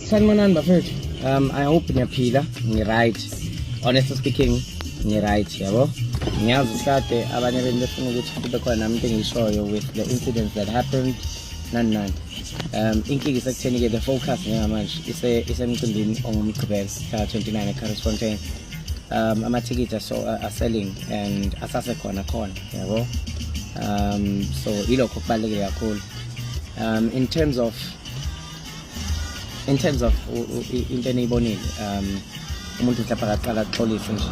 Sanibonani bafethu. I hope ngiyaphila, ngi-right. Honestly speaking, ngi-right, yabo. Ngiyazi usikade abanye benu befuna ukuthi kube khona nami into engishoyo with the incidents that happened. Nani. Inkinga isekutheni-ke the focus njengamanje isemcimbini ongumgqibelo mhla 29 eCarlsfontein. Ama-tickets are selling and asasekhona khona, yabo. So ilokho kubalulekile kakhulu. In terms of into eniyibonile umuntu mhlawumbe akaqala axolise nje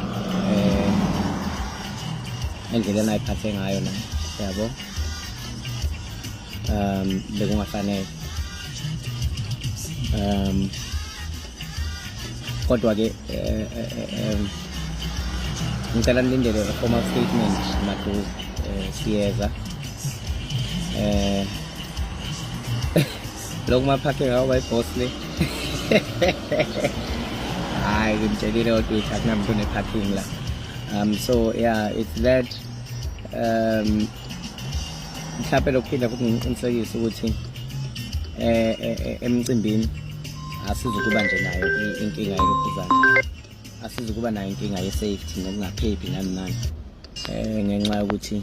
endlela ayiphathe ngayo naye, yabo. Bekungafanele kodwa ke ngicela nilindele a formal statement makho siyeza lokuma phakhe ngawo bayiboss le hayi ngimtshelile ukuthi akunamuntu neparking la. So yeah, it's that mhlawumbe lokuphinda futhi ngiqinisekise ukuthi emcimbini asizukuba nje nayo inkinga yokuphuzana, asizukuba nayo inkinga ye-safety nokungaphephi nani ngenxa yokuthi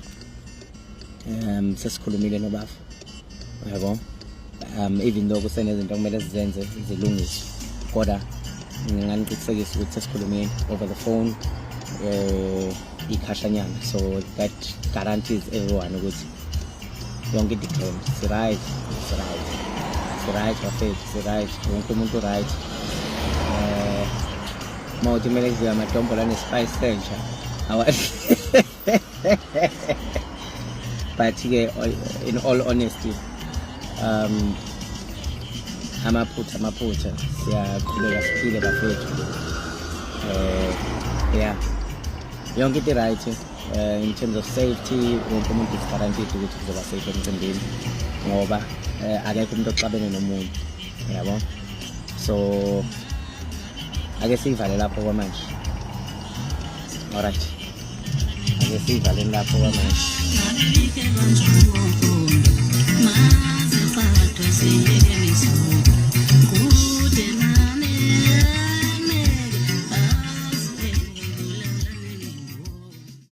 sesikhulumile nobafu, yabo. Even though kusenezinto kumele sizenze zilungiswe, kodwa nginganiqinisekisa ukuthi sesikhulumile over the phone ikhashanyana, so that guarantees everyone ukuthi yonke into ikhona. It's right bafethu, it's right, wonke umuntu right. Mawuthi kumele kudliwe amadombola nespice sentsha but ke in all honesty amaphutha siyaqhubeka siphile bafethu. Yeah, yonke into right in terms of safety, wonke umuntu is guaranteed ukuthi kuzoba safe emcimbini ngoba akekho umuntu oxabene nomuntu, yabo. So ake sivale lapho kwamanje. Alright, ake sivale lapho kwamanje.